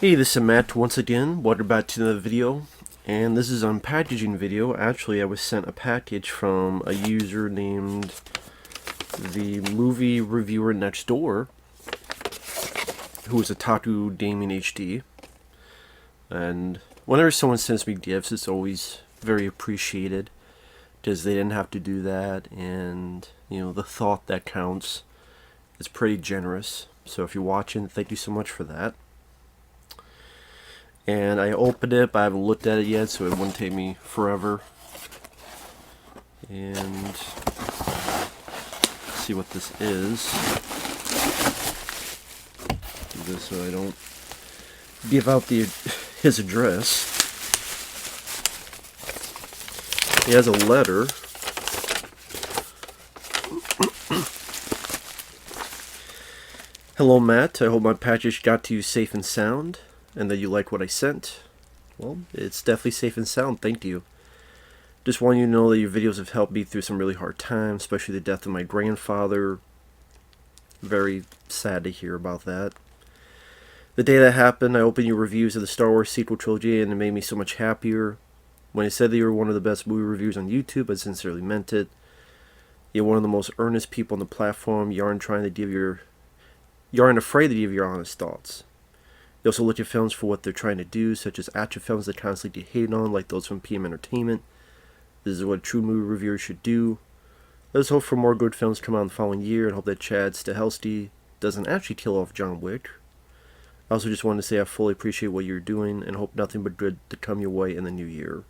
Hey, this is Matt once again. Welcome back to another video. And this is Unpackaging video. Actually, I was sent a package from a user named TheMovieReviewerNextDoor, who is a Taku Gaming HD. And whenever someone sends me gifts, it's always very appreciated because they didn't have to do that, and the thought that counts is pretty generous. So if you're watching, thank you so much for that. And I opened it, but I haven't looked at it yet, so it wouldn't take me forever. And see what this is. Do this so I don't give out his address. He has a letter. Hello, Matt. I hope my package got to you safe and sound, and that you like what I sent. Well, it's definitely safe and sound, thank you. Just want you to know that your videos have helped me through some really hard times, especially the death of my grandfather. Very sad to hear about that. The day that happened, I opened your reviews of the Star Wars sequel trilogy, and it made me so much happier. When I said that you were one of the best movie reviewers on YouTube, I sincerely meant it. You're one of the most earnest people on the platform. You aren't afraid to give your honest thoughts. You also look at films for what they're trying to do, such as action films that constantly get hated on, like those from PM Entertainment. This is what a true movie reviewer should do. Let's hope for more good films come out in the following year, and hope that Chad Stahelski doesn't actually kill off John Wick. I also just wanted to say I fully appreciate what you're doing, and hope nothing but good to come your way in the new year.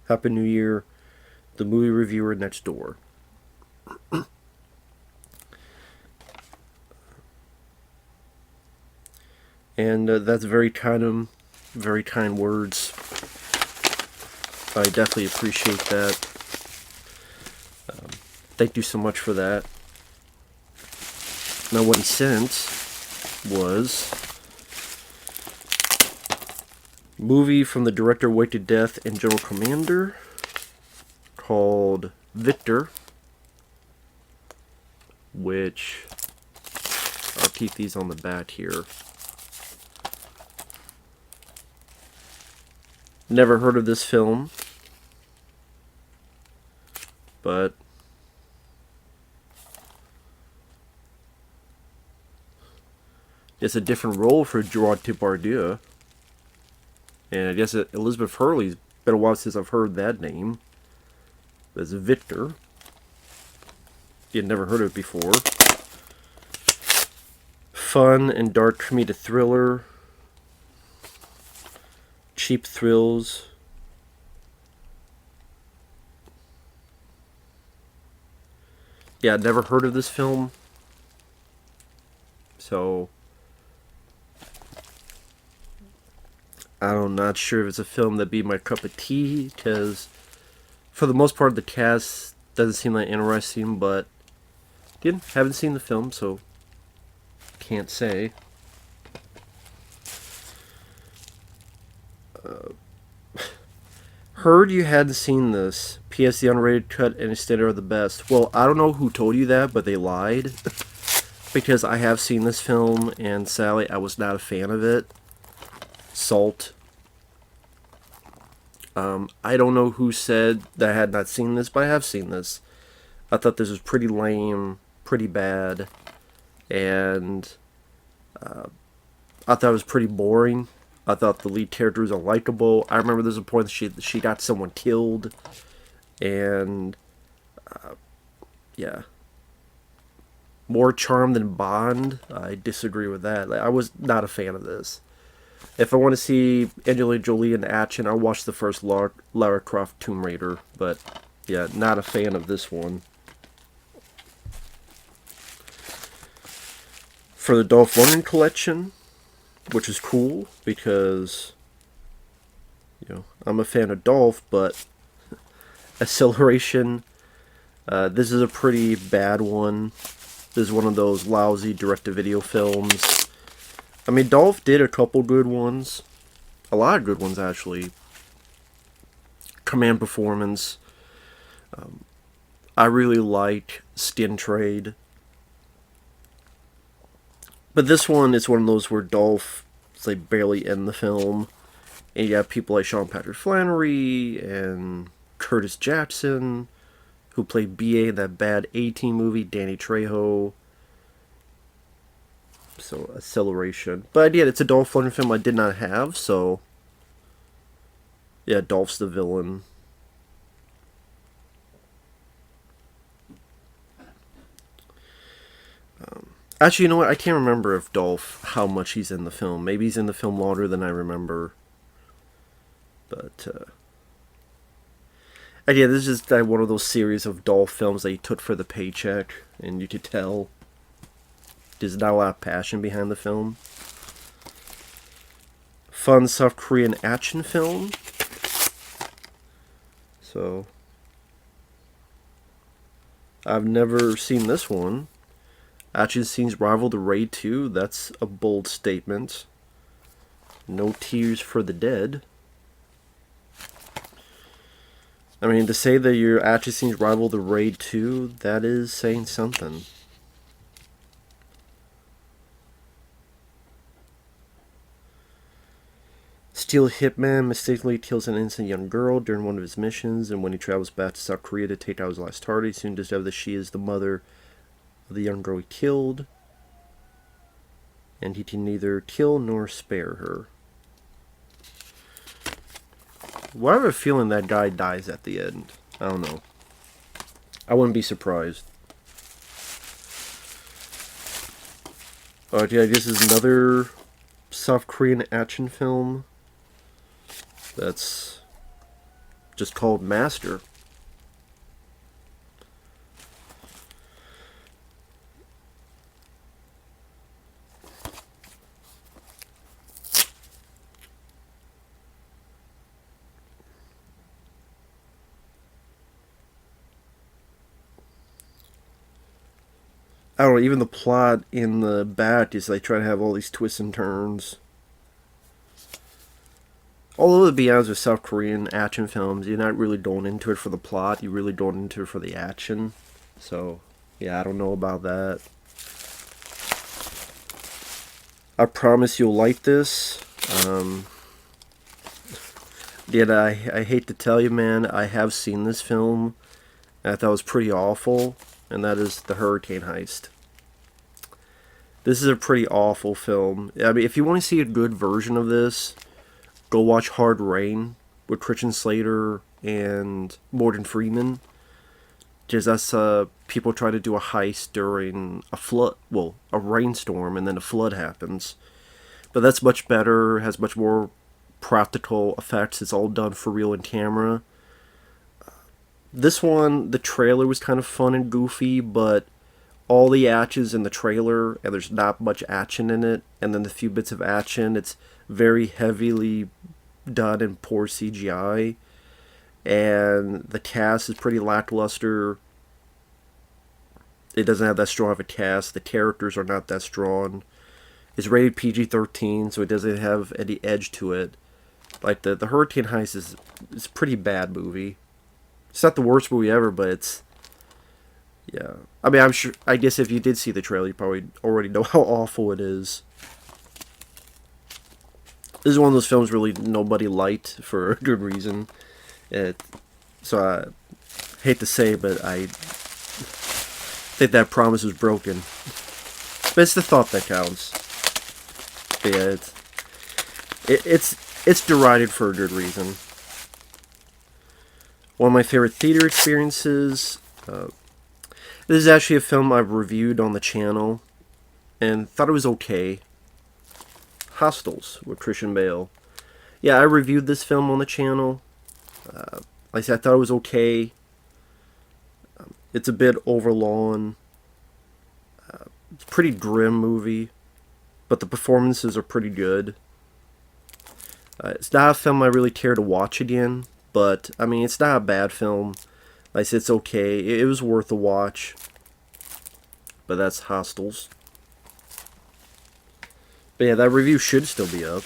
Happy New Year, the movie reviewer next door. And that's very kind words. I definitely appreciate that. Thank you so much for that. Now, what he sent was a movie from the director Wake to Death and General Commander called Victor, which I'll keep these on the back here. Never heard of this film, but it's a different role for Gerard Depardieu, and I guess Elizabeth Hurley's been a while since I've heard that name. As Victor, you'd never heard of it before. Fun and dark comedic thriller. Cheap thrills. Yeah, I'd never heard of this film. So I'm not sure if it's a film that'd be my cup of tea, because for the most part the cast doesn't seem that interesting, but again, haven't seen the film, so can't say. Heard you hadn't seen this. P.S. The unrated cut and extended are the best. Well, I don't know who told you that, but they lied. Because I have seen this film, and sadly, I was not a fan of it. Salt. I don't know who said that I had not seen this, but I have seen this. I thought this was pretty lame, pretty bad, and I thought it was pretty boring. I thought the lead character was unlikable. I remember there's a point that she got someone killed, and yeah, more charm than Bond. I disagree with that. I was not a fan of this. If I want to see Angelina Jolie in action, I'll watch the first Lara Croft Tomb Raider, but yeah, not a fan of this one. For the Dolph Lundgren collection, which is cool, because I'm a fan of Dolph, but Acceleration, this is a pretty bad one. This is one of those lousy direct-to-video films. I mean, Dolph did a couple good ones, a lot of good ones actually. Command Performance. I really like Skin Trade. But this one is one of those where Dolph it's like barely in the film. And you have people like Sean Patrick Flannery and Curtis Jackson, who played BA in that bad A-Team movie, Danny Trejo. So, Acceleration. But yeah, it's a Dolph Lundgren film I did not have, so... Yeah, Dolph's the villain. Actually, you know what? I can't remember if Dolph, how much he's in the film. Maybe he's in the film longer than I remember. But, and yeah, this is just one of those series of Dolph films that he took for the paycheck. And you could tell there's not a lot of passion behind the film. Fun South Korean action film. So, I've never seen this one. Action scenes rival the Raid 2. That's a bold statement. No tears for the dead. I mean, to say that your action scenes rival the Raid 2, that is saying something. Steel hitman mistakenly kills an innocent young girl during one of his missions, and when he travels back to South Korea to take out his last target, he soon discovers that she is the mother of the young girl he killed, and he can neither kill nor spare her. Well, I have a feeling that guy dies at the end. I don't know. I wouldn't be surprised. Alright, yeah, this is another South Korean action film that's just called Master. I don't know, even the plot in the back is they try to have all these twists and turns. Although, to be honest with South Korean action films, you're not really going into it for the plot, you're really going into it for the action. So, yeah, I don't know about that. I promise you'll like this. Yet I hate to tell you, man, I have seen this film, and I thought it was pretty awful, and that is The Hurricane Heist. This is a pretty awful film. I mean, if you want to see a good version of this, go watch Hard Rain with Christian Slater and Morgan Freeman. Just that's people try to do a heist during a flood, well, a rainstorm, and then a flood happens. But that's much better, has much more practical effects. It's all done for real in camera. This one, the trailer was kind of fun and goofy, but all the action's in the trailer, and there's not much action in it. And then the few bits of action, it's very heavily done in poor CGI. And the cast is pretty lackluster. It doesn't have that strong of a cast. The characters are not that strong. It's rated PG-13, so it doesn't have any edge to it. Like, the Hurricane Heist is a pretty bad movie. It's not the worst movie ever, but it's... Yeah. I mean, I guess if you did see the trailer, you probably already know how awful it is. This is one of those films really nobody liked for a good reason. So I hate to say, but I think that promise was broken. But it's the thought that counts. But yeah, it's derided for a good reason. One of my favorite theater experiences. This is actually a film I've reviewed on the channel, and thought it was okay. Hostels with Christian Bale. Yeah, I reviewed this film on the channel. Like I said, I thought it was okay. It's a bit overlong. It's a pretty grim movie, but the performances are pretty good. It's not a film I really care to watch again, but I mean, it's not a bad film. Like I said, it's okay. It was worth a watch. But that's Hostels. But yeah, that review should still be up.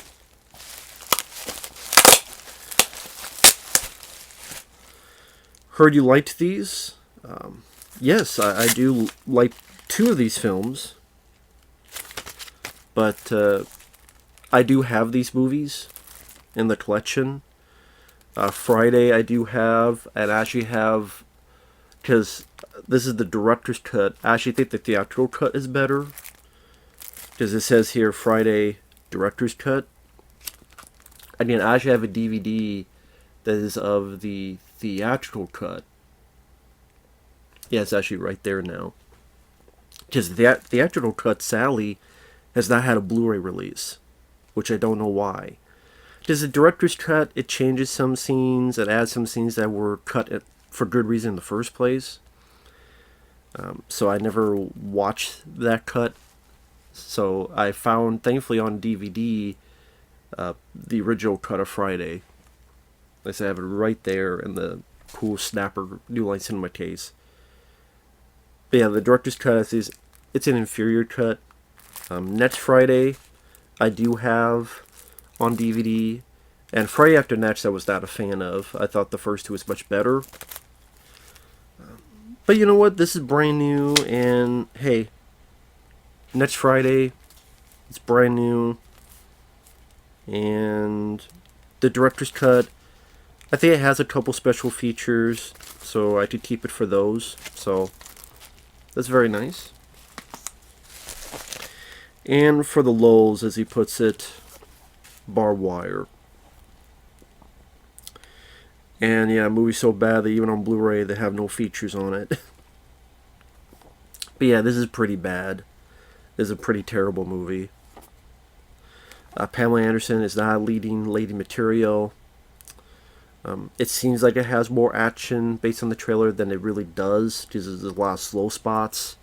Heard you liked these. Yes, I do like two of these films. But I do have these movies in the collection. Friday I do have, and I actually have, because this is the director's cut. I actually think the theatrical cut is better, because it says here Friday director's cut. I mean, I actually have a DVD that is of the theatrical cut. Yeah, it's actually right there now. Because the theatrical cut, sadly, has not had a Blu-ray release, which I don't know why. Because the director's cut, it changes some scenes, it adds some scenes that were cut for good reason in the first place. So I never watched that cut. So I found, thankfully, on DVD, the original cut of Friday. Like I said, I have it right there in the cool Snapper New Line Cinema case. But yeah, the director's cut is it's an inferior cut. Next Friday, I do have on DVD, and Friday After Next I was not a fan of. I thought the first two was much better. But you know what? This is brand new, and hey, next Friday, it's brand new, and the director's cut, I think it has a couple special features, so I could keep it for those. So that's very nice. And for the lulz, as he puts it, barbed wire. And yeah, movie's so bad that even on Blu-ray they have no features on it. But yeah, this is pretty bad. This is a pretty terrible movie. Pamela Anderson is not leading lady material. It seems like it has more action based on the trailer than it really does, because there's a lot of slow spots.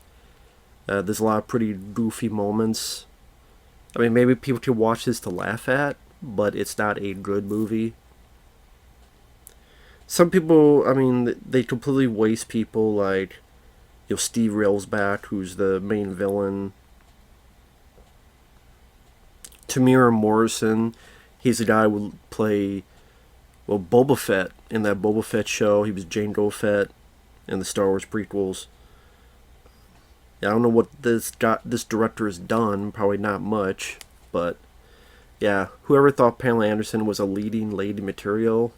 There's a lot of pretty goofy moments. I mean, maybe people can watch this to laugh at, but it's not a good movie. Some people, I mean, they completely waste people like, you know, Steve Railsback, who's the main villain. Tamira Morrison, he's the guy who would play, well, Boba Fett in that Boba Fett show. He was Jango Fett in the Star Wars prequels. Yeah, I don't know what this director has done. Probably not much, but yeah, whoever thought Pamela Anderson was a leading lady material,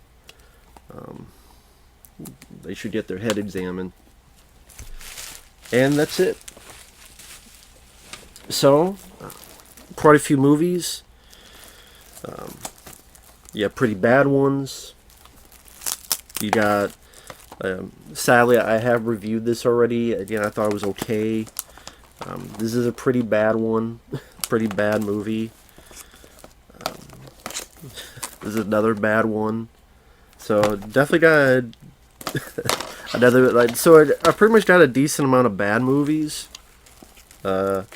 they should get their head examined. And that's it. So, quite a few movies. Yeah, pretty bad ones. You got, sadly, I have reviewed this already. Again, I thought it was okay. This is a pretty bad one. Pretty bad movie. This is another bad one. So, definitely got another, like, so I pretty much got a decent amount of bad movies. But,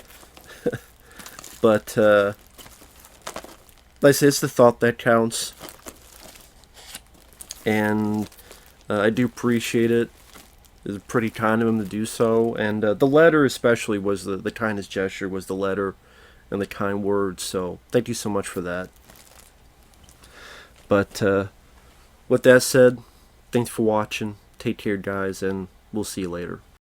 like I said, it's the thought that counts. And I do appreciate it. It's pretty kind of him to do so. And the letter especially was the kindest gesture, was the letter and the kind words. So thank you so much for that. But with that said, thanks for watching. Take care, guys, and we'll see you later.